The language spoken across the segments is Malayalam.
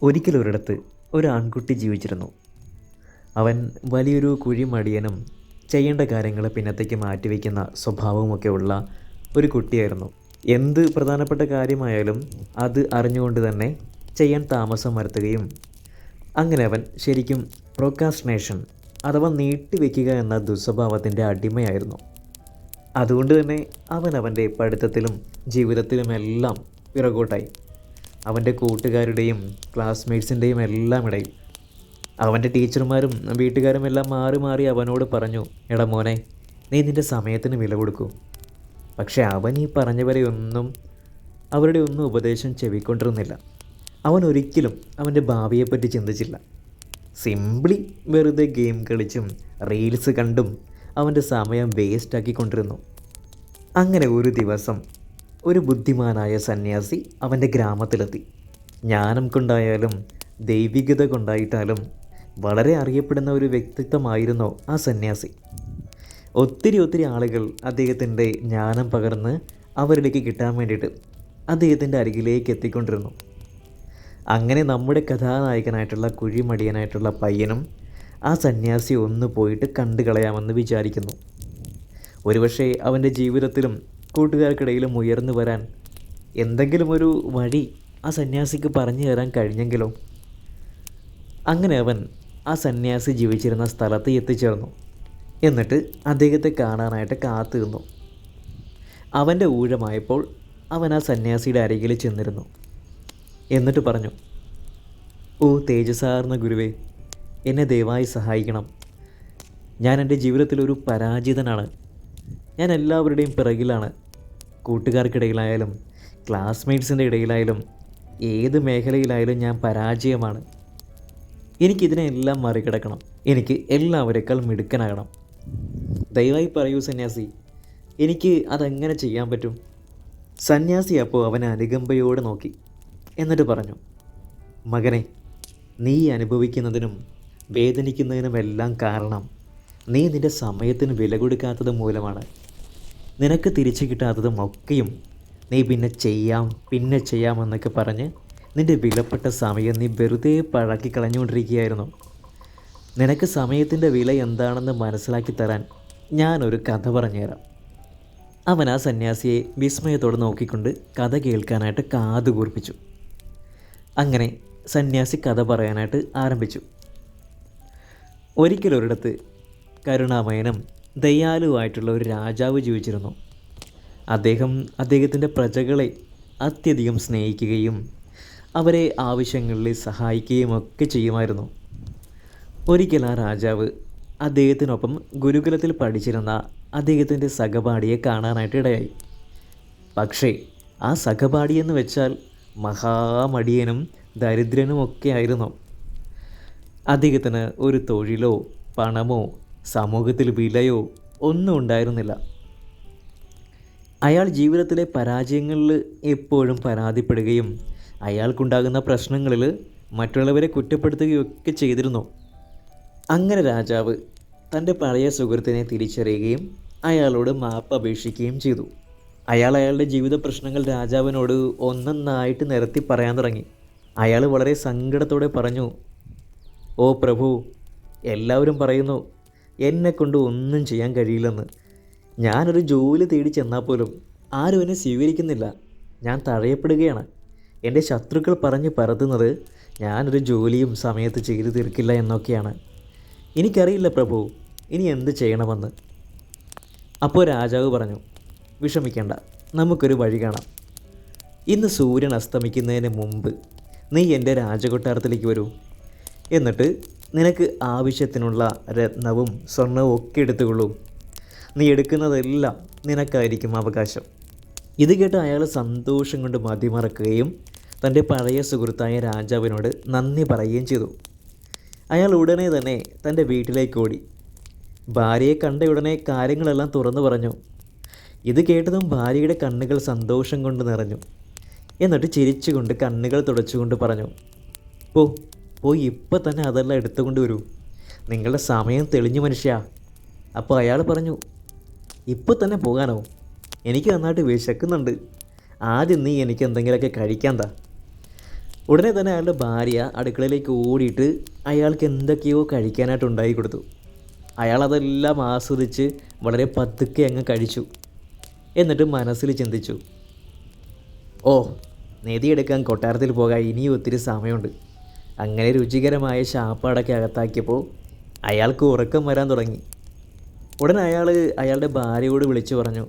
ഒരിക്കലൊരിടത്ത് ഒരു ആൺകുട്ടി ജീവിച്ചിരുന്നു. അവൻ വലിയൊരു കുഴിമടിയനും ചെയ്യേണ്ട കാര്യങ്ങൾ പിന്നത്തേക്ക് മാറ്റിവെക്കുന്ന സ്വഭാവമൊക്കെ ഉള്ള ഒരു കുട്ടിയായിരുന്നു. എന്ത് പ്രധാനപ്പെട്ട കാര്യമായാലും അത് അറിഞ്ഞുകൊണ്ട് തന്നെ ചെയ്യാൻ താമസം വരുത്തുകയും അങ്ങനെ അവൻ ശരിക്കും പ്രോക്രാസ്റ്റിനേഷൻ അഥവാ നീട്ടിവെക്കുക എന്ന ദുസ്വഭാവത്തിൻ്റെ അടിമയായിരുന്നു. അതുകൊണ്ട് തന്നെ അവൻ അവൻ്റെ പഠിത്തത്തിലും ജീവിതത്തിലുമെല്ലാം പിറകോട്ടായി. അവൻ്റെ കൂട്ടുകാരുടെയും ക്ലാസ്മേറ്റ്സിൻ്റെയും എല്ലാം ഇടയിൽ അവൻ്റെ ടീച്ചർമാരും വീട്ടുകാരും എല്ലാം മാറി മാറി അവനോട് പറഞ്ഞു, എടാ മോനെ, നീ നിൻ്റെ സമയത്തിന് വില കൊടുക്കൂ. പക്ഷേ അവൻ ഈ പറഞ്ഞവരെ അവരുടെ ഒന്നും ഉപദേശം ചെവിക്കൊണ്ടിരുന്നില്ല. അവൻ ഒരിക്കലും അവൻ്റെ ഭാവിയെപ്പറ്റി ചിന്തിച്ചില്ല. സിംപ്ലി വെറുതെ ഗെയിം കളിച്ചും റീൽസ് കണ്ടും അവൻ്റെ സമയം വേസ്റ്റാക്കിക്കൊണ്ടിരുന്നു. അങ്ങനെ ഒരു ദിവസം ഒരു ബുദ്ധിമാനായ സന്യാസി അവൻ്റെ ഗ്രാമത്തിലെത്തി. ജ്ഞാനം കൊണ്ടായാലും ദൈവികത കൊണ്ടായിട്ടാലും വളരെ അറിയപ്പെടുന്ന ഒരു വ്യക്തിത്വമായിരുന്നു ആ സന്യാസി. ഒത്തിരി ആളുകൾ അദ്ദേഹത്തിൻ്റെ ജ്ഞാനം പകർന്ന് അവരിലേക്ക് കിട്ടാൻ വേണ്ടിയിട്ട് അദ്ദേഹത്തിൻ്റെ അരികിലേക്ക് എത്തിക്കൊണ്ടിരുന്നു. അങ്ങനെ നമ്മുടെ കഥാനായകനായിട്ടുള്ള കുഴിമടിയനായിട്ടുള്ള പയ്യനും ആ സന്യാസി ഒന്ന് പോയിട്ട് കണ്ടു കളയാമെന്ന് വിചാരിക്കുന്നു. ഒരുപക്ഷെ അവൻ്റെ ജീവിതത്തിലും കൂട്ടുകാർക്കിടയിലും ഉയർന്നു വരാൻ എന്തെങ്കിലും ഒരു വഴി ആ സന്യാസിക്ക് പറഞ്ഞു തരാൻ കഴിഞ്ഞെങ്കിലോ. അങ്ങനെ അവൻ ആ സന്യാസി ജീവിച്ചിരുന്ന സ്ഥലത്ത് എത്തിച്ചേർന്നു. എന്നിട്ട് അദ്ദേഹത്തെ കാണാനായിട്ട് കാത്തു നിന്നു. അവൻ്റെ ഊഴമായപ്പോൾ അവൻ ആ സന്യാസിയുടെ അരികിൽ ചെന്നിരുന്നു. എന്നിട്ട് പറഞ്ഞു, ഓ തേജസ്സാർന്ന ഗുരുവേ, എന്നെ ദയവായി സഹായിക്കണം. ഞാൻ എൻ്റെ ജീവിതത്തിലൊരു പരാജിതനാണ്. ഞാൻ എല്ലാവരുടെയും പിറകിലാണ്. കൂട്ടുകാർക്കിടയിലായാലും ക്ലാസ്മേറ്റ്സിൻ്റെ ഇടയിലായാലും ഏത് മേഖലയിലായാലും ഞാൻ പരാജയമാണ്. എനിക്കിതിനെല്ലാം മറികടക്കണം. എനിക്ക് എല്ലാവരേക്കാൾ മിടുക്കനാകണം. ദയവായി പറയൂ സന്യാസി, എനിക്ക് അതെങ്ങനെ ചെയ്യാൻ പറ്റും? സന്യാസി അപ്പോൾ അവനെ അനുകമ്പയോടെ നോക്കി. എന്നിട്ട് പറഞ്ഞു, മകനെ, നീ അനുഭവിക്കുന്നതിനും വേദനിക്കുന്നതിനുമെല്ലാം കാരണം നീ നിൻ്റെ സമയത്തിന് വില കൊടുക്കാത്തത് മൂലമാണ്. നിനക്ക് തിരിച്ചു കിട്ടാത്തതും ഒക്കെയും നീ പിന്നെ ചെയ്യാമെന്നൊക്കെ പറഞ്ഞ് നിൻ്റെ വിലപ്പെട്ട സമയം നീ വെറുതെ പഴക്കി കളഞ്ഞുകൊണ്ടിരിക്കുകയായിരുന്നു. നിനക്ക് സമയത്തിൻ്റെ വില എന്താണെന്ന് മനസ്സിലാക്കി തരാൻ ഞാനൊരു കഥ പറഞ്ഞുതരാം. അവൻ ആ സന്യാസിയെ വിസ്മയത്തോടെ നോക്കിക്കൊണ്ട് കഥ കേൾക്കാനായിട്ട് കാതുകൂർപ്പിച്ചു. അങ്ങനെ സന്യാസി കഥ പറയാനായിട്ട് ആരംഭിച്ചു. ഒരിക്കലൊരിടത്ത് കരുണാമയനും ദയാലുവായിട്ടുള്ള ഒരു രാജാവ് ജീവിച്ചിരുന്നു. അദ്ദേഹത്തിൻ്റെ പ്രജകളെ അത്യധികം സ്നേഹിക്കുകയും അവരെ ആവശ്യങ്ങളിൽ സഹായിക്കുകയും ഒക്കെ ചെയ്യുമായിരുന്നു. ഒരിക്കൽ ആ രാജാവ് അദ്ദേഹത്തിനൊപ്പം ഗുരുകുലത്തിൽ പഠിച്ചിരുന്ന അദ്ദേഹത്തിൻ്റെ സഹപാഠിയെ കാണാനായിട്ട് ഇടയായി. പക്ഷേ ആ സഹപാഠി എന്ന് വെച്ചാൽ മഹാമടിയനും ദരിദ്രനുമൊക്കെ ആയിരുന്നു. അദ്ദേഹത്തിന് ഒരു തൊഴിലോ പണമോ സമൂഹത്തിൽ വിലയോ ഒന്നും ഉണ്ടായിരുന്നില്ല. അയാൾ ജീവിതത്തിലെ പരാജയങ്ങളിൽ എപ്പോഴും പരാതിപ്പെടുകയും അയാൾക്കുണ്ടാകുന്ന പ്രശ്നങ്ങളിൽ മറ്റുള്ളവരെ കുറ്റപ്പെടുത്തുകയൊക്കെ ചെയ്തിരുന്നു. അങ്ങനെ രാജാവ് തൻ്റെ പഴയ സുഹൃത്തിനെ തിരിച്ചറിയുകയും അയാളോട് മാപ്പ് അപേക്ഷിക്കുകയും ചെയ്തു. അയാളുടെ ജീവിത പ്രശ്നങ്ങൾ രാജാവിനോട് ഒന്നൊന്നായിട്ട് നിരത്തി പറയാൻ തുടങ്ങി. അയാൾ വളരെ സങ്കടത്തോടെ പറഞ്ഞു, ഓ പ്രഭു, എല്ലാവരും പറയുന്നു എന്നെക്കൊണ്ട് ഒന്നും ചെയ്യാൻ കഴിയില്ലെന്ന്. ഞാനൊരു ജോലി തേടി ചെന്നാൽ പോലും ആരും എന്നെ സ്വീകരിക്കുന്നില്ല. ഞാൻ തഴയപ്പെടുകയാണ്. എൻ്റെ ശത്രുക്കൾ പറഞ്ഞ് പരത്തുന്നത് ഞാനൊരു ജോലിയും സമയത്ത് ചെയ്തു തീർക്കില്ല എന്നൊക്കെയാണ്. എനിക്കറിയില്ല പ്രഭു, ഇനി എന്ത് ചെയ്യണമെന്ന്. അപ്പോൾ രാജാവ് പറഞ്ഞു, വിഷമിക്കേണ്ട, നമുക്കൊരു വഴി കാണാം. ഇന്ന് സൂര്യൻ അസ്തമിക്കുന്നതിന് മുമ്പ് നീ എൻ്റെ രാജകൊട്ടാരത്തിലേക്ക് വരൂ. എന്നിട്ട് നിനക്ക് ആവശ്യത്തിനുള്ള രത്നവും സ്വർണവും ഒക്കെ എടുത്തുകൊള്ളൂ. നീ എടുക്കുന്നതെല്ലാം നിനക്കായിരിക്കും അവകാശം. ഇത് കേട്ട് അയാൾ സന്തോഷം കൊണ്ട് മതിമറക്കുകയും തൻ്റെ പഴയ സുഹൃത്തായ രാജാവിനോട് നന്ദി പറയുകയും ചെയ്തു. അയാൾ ഉടനെ തന്നെ തൻ്റെ വീട്ടിലേക്ക് ഓടി. ഭാര്യയെ കണ്ട ഉടനെ കാര്യങ്ങളെല്ലാം തുറന്നു പറഞ്ഞു. ഇത് കേട്ടതും ഭാര്യയുടെ കണ്ണുകൾ സന്തോഷം കൊണ്ട് നിറഞ്ഞു. എന്നിട്ട് ചിരിച്ചുകൊണ്ട് കണ്ണുകൾ തുടച്ചുകൊണ്ട് പറഞ്ഞു, പോയി ഇപ്പം തന്നെ അതെല്ലാം എടുത്തുകൊണ്ട് വരൂ. നിങ്ങളുടെ സമയം തെളിഞ്ഞു മനുഷ്യ. അപ്പോൾ അയാൾ പറഞ്ഞു, ഇപ്പോൾ തന്നെ പോകാനോ? എനിക്ക് നന്നായിട്ട് വിശക്കുന്നുണ്ട്. ആദ്യം നീ എനിക്ക് എന്തെങ്കിലുമൊക്കെ കഴിക്കാൻ താ. ഉടനെ തന്നെ അയാളുടെ ഭാര്യ അടുക്കളയിലേക്ക് ഓടിയിട്ട് അയാൾക്ക് എന്തൊക്കെയോ കഴിക്കാനായിട്ട് ഉണ്ടാക്കി കൊടുത്തു. അയാൾ അതെല്ലാം ആസ്വദിച്ച് വളരെ പതുക്കെ അങ്ങ് കഴിച്ചു. എന്നിട്ട് മനസ്സിൽ ചിന്തിച്ചു, ഓ, നിധിയെടുക്കാൻ കൊട്ടാരത്തിൽ പോകാൻ ഇനിയും ഒത്തിരി സമയമുണ്ട്. അങ്ങനെ രുചികരമായ ശാപ്പാടൊക്കെ അകത്താക്കിയപ്പോൾ അയാൾക്ക് ഉറക്കം വരാൻ തുടങ്ങി. ഉടനെ അയാൾ അയാളുടെ ഭാര്യയോട് വിളിച്ചു പറഞ്ഞു,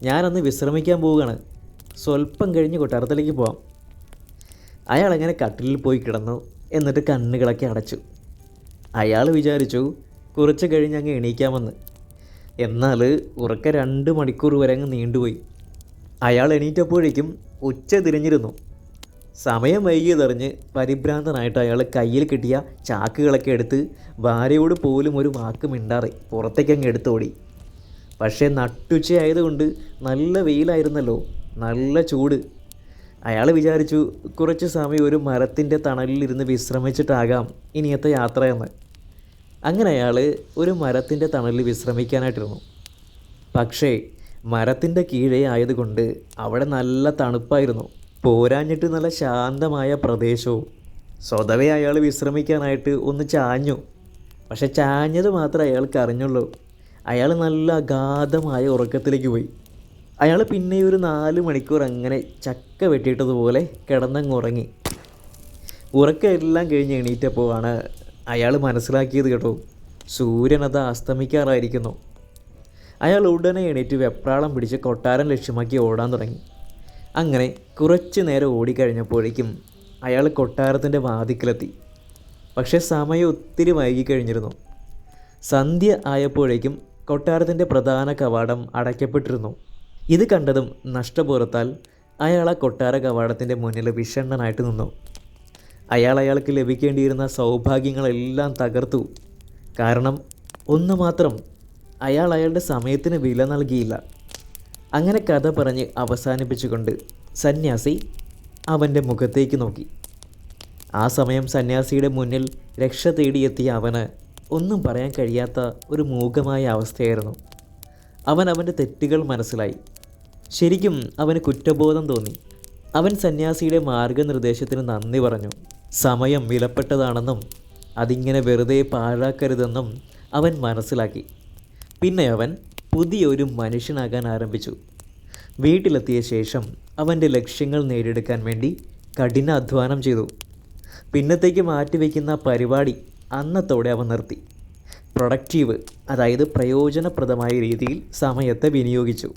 ഞാനന്ന് വിശ്രമിക്കാൻ പോവുകയാണ്, സ്വല്പം കഴിഞ്ഞ് കൊട്ടാരത്തിലേക്ക് പോവാം. അയാളങ്ങനെ കട്ടിലിൽ പോയി കിടന്നു. എന്നിട്ട് കണ്ണുകളൊക്കെ അടച്ചു. അയാൾ വിചാരിച്ചു കുറച്ച് കഴിഞ്ഞ് അങ്ങ് എണീക്കാമെന്ന്. എന്നാൽ ഉറക്കം 2 മണിക്കൂർ വരെ അങ്ങ് നീണ്ടുപോയി. അയാൾ എണീറ്റപ്പോഴേക്കും ഉച്ച തിരിഞ്ഞിരുന്നു. സമയം വൈകിയതറിഞ്ഞ് പരിഭ്രാന്തനായിട്ട് അയാൾ കയ്യിൽ കിട്ടിയ ചാക്കുകളൊക്കെ എടുത്ത് ഭാര്യയോട് പോലും ഒരു വാക്ക് മിണ്ടാറെ പുറത്തേക്കങ്ങ് എടുത്തോടി. പക്ഷേ നട്ടുച്ചയായതുകൊണ്ട് നല്ല വെയിലായിരുന്നല്ലോ, നല്ല ചൂട്. അയാൾ വിചാരിച്ചു കുറച്ച് സമയം ഒരു മരത്തിൻ്റെ തണലിലിരുന്ന് വിശ്രമിച്ചിട്ടാകാം ഇനിയത്തെ യാത്രയെന്ന്. അങ്ങനെ അയാൾ ഒരു മരത്തിൻ്റെ തണലിൽ വിശ്രമിക്കാനായിട്ടിരുന്നു. പക്ഷേ മരത്തിൻ്റെ കീഴേ ആയതുകൊണ്ട് അവിടെ നല്ല തണുപ്പായിരുന്നു. പോരാഞ്ഞിട്ട് നല്ല ശാന്തമായ പ്രദേശവും. സ്വതവേ അയാൾ വിശ്രമിക്കാനായിട്ട് ഒന്ന് ചാഞ്ഞു. പക്ഷെ ചാഞ്ഞത് മാത്രമേ അയാൾക്ക് അറിഞ്ഞുള്ളൂ. അയാൾ നല്ല അഗാധമായ ഉറക്കത്തിലേക്ക് പോയി. അയാൾ പിന്നെ ഒരു 4 മണിക്കൂർ അങ്ങനെ ചക്ക വെട്ടിയിട്ടതുപോലെ കിടന്നങ്ങുറങ്ങി. ഉറക്കം എല്ലാം കഴിഞ്ഞ് എണീറ്റപ്പോൾ ആണ് അയാൾ മനസ്സിലാക്കിയത് കേട്ടോ, സൂര്യനത് അസ്തമിക്കാറായിരിക്കുന്നു. അയാൾ ഉടനെ എണീറ്റ് വെപ്രാളം പിടിച്ച് കൊട്ടാരം ലക്ഷ്യമാക്കി ഓടാൻ തുടങ്ങി. അങ്ങനെ കുറച്ച് നേരം ഓടിക്കഴിഞ്ഞപ്പോഴേക്കും അയാൾ കൊട്ടാരത്തിൻ്റെ വാതിക്കലെത്തി. പക്ഷേ സമയം ഒത്തിരി വൈകിക്കഴിഞ്ഞിരുന്നു. സന്ധ്യ ആയപ്പോഴേക്കും കൊട്ടാരത്തിൻ്റെ പ്രധാന കവാടം അടയ്ക്കപ്പെട്ടിരുന്നു. ഇത് കണ്ടതും നഷ്ടബോധത്താൽ അയാൾ ആ കൊട്ടാര കവാടത്തിൻ്റെ മുന്നിൽ വിഷണ്ണനായിട്ട് നിന്നു. അയാൾക്ക് ലഭിക്കേണ്ടിയിരുന്ന സൗഭാഗ്യങ്ങളെല്ലാം തകർത്തു. കാരണം ഒന്ന് മാത്രം, അയാളുടെ സമയത്തിന് വില നൽകിയില്ല. അങ്ങനെ കഥ പറഞ്ഞ് അവസാനിപ്പിച്ചുകൊണ്ട് സന്യാസി അവൻ്റെ മുഖത്തേക്ക് നോക്കി. ആ സമയം സന്യാസിയുടെ മുന്നിൽ രക്ഷ തേടിയെത്തിയ അവന് ഒന്നും പറയാൻ കഴിയാത്ത ഒരു മൂകമായ അവസ്ഥയായിരുന്നു. അവൻ്റെ തെറ്റുകൾ മനസ്സിലായി. ശരിക്കും അവന് കുറ്റബോധം തോന്നി. അവൻ സന്യാസിയുടെ മാർഗനിർദ്ദേശത്തിന് നന്ദി പറഞ്ഞു. സമയം വിലപ്പെട്ടതാണെന്നും അതിങ്ങനെ വെറുതെ പാഴാക്കരുതെന്നും അവൻ മനസ്സിലാക്കി. പിന്നെ അവൻ പുതിയൊരു മനുഷ്യനാകാൻ ആരംഭിച്ചു. വീട്ടിലെത്തിയ ശേഷം അവൻ്റെ ലക്ഷ്യങ്ങൾ നേടിയെടുക്കാൻ വേണ്ടി കഠിന അധ്വാനം ചെയ്തു. പിന്നത്തേക്ക് മാറ്റിവെക്കുന്ന പരിപാടി അന്നത്തോടെ അവൻ നിർത്തി. പ്രൊഡക്റ്റീവ്, അതായത് പ്രയോജനപ്രദമായ രീതിയിൽ സമയത്തെ വിനിയോഗിച്ചു.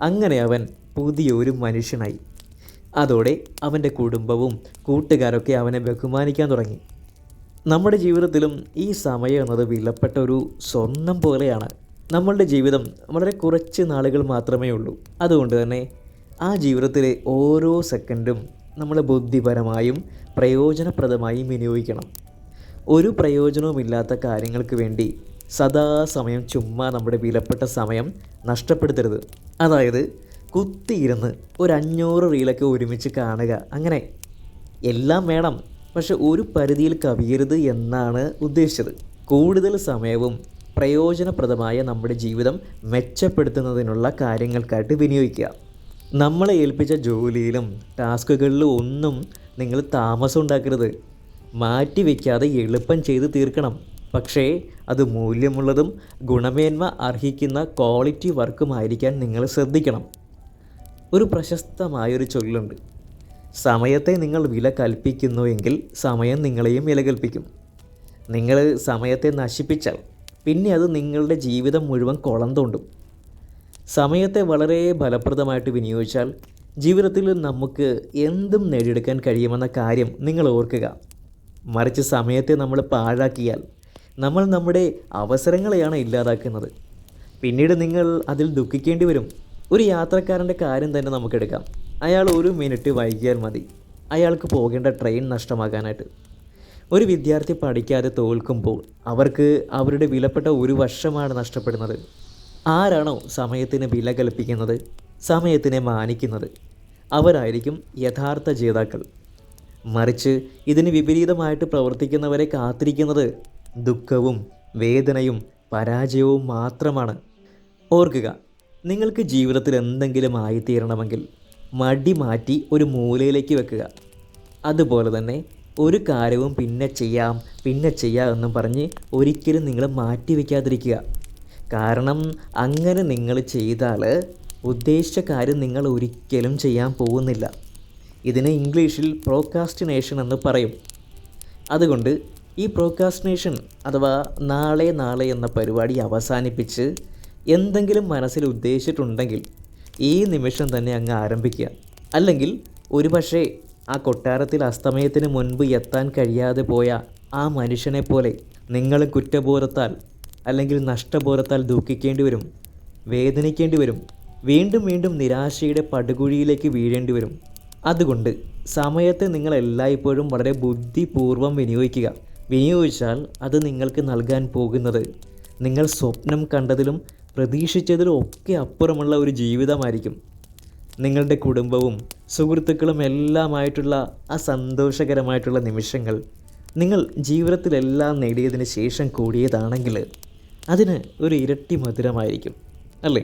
അങ്ങനെ അവൻ പുതിയൊരു മനുഷ്യനായി. അതോടെ അവൻ്റെ കുടുംബവും കൂട്ടുകാരൊക്കെ അവനെ ബഹുമാനിക്കാൻ തുടങ്ങി. നമ്മുടെ ജീവിതത്തിലും ഈ സമയം എന്നത് വിലപ്പെട്ട ഒരു സ്വർണം പോലെയാണ്. നമ്മളുടെ ജീവിതം വളരെ കുറച്ച് നാളുകൾ മാത്രമേ ഉള്ളൂ. അതുകൊണ്ട് തന്നെ ആ ജീവിതത്തിലെ ഓരോ സെക്കൻഡും നമ്മൾ ബുദ്ധിപരമായും പ്രയോജനപ്രദമായും വിനിയോഗിക്കണം. ഒരു പ്രയോജനവുമില്ലാത്ത കാര്യങ്ങൾക്ക് വേണ്ടി സദാസമയം ചുമ്മാ നമ്മുടെ വിലപ്പെട്ട സമയം നഷ്ടപ്പെടുത്തരുത്. അതായത് കുത്തിയിരുന്ന് ഒരു 500 റീലൊക്കെ ഒരുമിച്ച് കാണുക, അങ്ങനെ എല്ലാം വേണം, പക്ഷെ ഒരു പരിധിയിൽ കവിയരുത് എന്നാണ് ഉദ്ദേശിച്ചത്. കൂടുതൽ സമയവും പ്രയോജനപ്രദമായ നമ്മുടെ ജീവിതം മെച്ചപ്പെടുത്തുന്നതിനുള്ള കാര്യങ്ങൾക്കായിട്ട് വിനിയോഗിക്കുക. നമ്മളെ ഏൽപ്പിച്ച ജോലിയിലും ടാസ്കുകളിലും ഒന്നും നിങ്ങൾ താമസം ഉണ്ടാക്കരുത്. മാറ്റി വയ്ക്കാതെ എളുപ്പം ചെയ്ത് തീർക്കണം. പക്ഷേ അത് മൂല്യമുള്ളതും ഗുണമേന്മ അർഹിക്കുന്ന ക്വാളിറ്റി വർക്കുമായിരിക്കാൻ നിങ്ങൾ ശ്രദ്ധിക്കണം. ഒരു പ്രശസ്തമായൊരു ചൊല്ലുണ്ട്, സമയത്തെ നിങ്ങൾ വില കൽപ്പിക്കുന്നുവെങ്കിൽ സമയം നിങ്ങളെയും വില കൽപ്പിക്കും. നിങ്ങൾ സമയത്തെ നശിപ്പിച്ചാൽ പിന്നെ അത് നിങ്ങളുടെ ജീവിതം മുഴുവൻ കുളം തോണ്ടും. സമയത്തെ വളരെ ഫലപ്രദമായിട്ട് വിനിയോഗിച്ചാൽ ജീവിതത്തിൽ നമുക്ക് എന്തും നേടിയെടുക്കാൻ കഴിയുമെന്ന കാര്യം നിങ്ങൾ ഓർക്കുക. മറിച്ച് സമയത്തെ നമ്മൾ പാഴാക്കിയാൽ നമ്മൾ നമ്മുടെ അവസരങ്ങളെയാണ് ഇല്ലാതാക്കുന്നത്. പിന്നീട് നിങ്ങൾ അതിൽ ദുഃഖിക്കേണ്ടി വരും. ഒരു യാത്രക്കാരൻ്റെ കാര്യം തന്നെ നമുക്കെടുക്കാം. അയാൾ 1 മിനിറ്റ് വൈകിയാൽ മതി അയാൾക്ക് പോകേണ്ട ട്രെയിൻ നഷ്ടമാകാനായിട്ട്. ഒരു വിദ്യാർത്ഥി പഠിക്കാതെ തോൽക്കുമ്പോൾ അവർക്ക് അവരുടെ വിലപ്പെട്ട 1 വർഷമാണ് നഷ്ടപ്പെടുന്നത്. ആരാണോ സമയത്തിന് വില കൽപ്പിക്കുന്നത്, സമയത്തിനെ മാനിക്കുന്നത്, അവരായിരിക്കും യഥാർത്ഥ ജേതാക്കൾ. മറിച്ച് ഇതിന് വിപരീതമായിട്ട് പ്രവർത്തിക്കുന്നവരെ കാത്തിരിക്കുന്നത് ദുഃഖവും വേദനയും പരാജയവും മാത്രമാണ്. ഓർക്കുക, നിങ്ങൾക്ക് ജീവിതത്തിൽ എന്തെങ്കിലും ആയിത്തീരണമെങ്കിൽ മടി മാറ്റി ഒരു മൂലയിലേക്ക് വെക്കുക. അതുപോലെ തന്നെ ഒരു കാര്യവും പിന്നെ ചെയ്യാം എന്നും പറഞ്ഞ് ഒരിക്കലും നിങ്ങൾ മാറ്റി വയ്ക്കാതിരിക്കുക. കാരണം അങ്ങനെ നിങ്ങൾ ചെയ്താൽ ഉദ്ദേശിച്ച കാര്യം നിങ്ങൾ ഒരിക്കലും ചെയ്യാൻ പോകുന്നില്ല. ഇതിന് ഇംഗ്ലീഷിൽ പ്രോക്രാസ്റ്റിനേഷൻ എന്ന് പറയും. അതുകൊണ്ട് ഈ പ്രോക്രാസ്റ്റിനേഷൻ അഥവാ നാളെ നാളെ എന്ന പരിപാടി അവസാനിപ്പിച്ച് എന്തെങ്കിലും മനസ്സിൽ ഉദ്ദേശിച്ചിട്ടുണ്ടെങ്കിൽ ഈ നിമിഷം തന്നെ അങ്ങ് ആരംഭിക്കുക. അല്ലെങ്കിൽ ഒരുപക്ഷേ ആ കൊട്ടാരത്തിൽ അസ്തമയത്തിന് മുൻപ് എത്താൻ കഴിയാതെ പോയ ആ മനുഷ്യനെ പോലെ നിങ്ങൾ കുറ്റബോധത്താൽ അല്ലെങ്കിൽ നഷ്ടബോധത്താൽ ദുഃഖിക്കേണ്ടി വരും, വേദനിക്കേണ്ടി വരും, വീണ്ടും വീണ്ടും നിരാശയുടെ പടുകുഴിയിലേക്ക് വീഴേണ്ടി വരും. അതുകൊണ്ട് സമയത്തെ നിങ്ങൾ എല്ലായ്പ്പോഴും വളരെ ബുദ്ധിപൂർവ്വം വിനിയോഗിക്കുക. വിനിയോഗിച്ചാൽ അത് നിങ്ങൾക്ക് നൽകാൻ പോകുന്നത് നിങ്ങൾ സ്വപ്നം കണ്ടതിലും പ്രതീക്ഷിച്ചതിലും ഒക്കെ അപ്പുറമുള്ള ഒരു ജീവിതമായിരിക്കും. നിങ്ങളുടെ കുടുംബവും സുഹൃത്തുക്കളും എല്ലാമായിട്ടുള്ള ആ സന്തോഷകരമായിട്ടുള്ള നിമിഷങ്ങൾ നിങ്ങൾ ജീവിതത്തിലെല്ലാം നേടിയതിന് ശേഷം കൂടിയതാണെങ്കിൽ അതിന് ഒരു ഇരട്ടി മധുരമായിരിക്കും, അല്ലേ?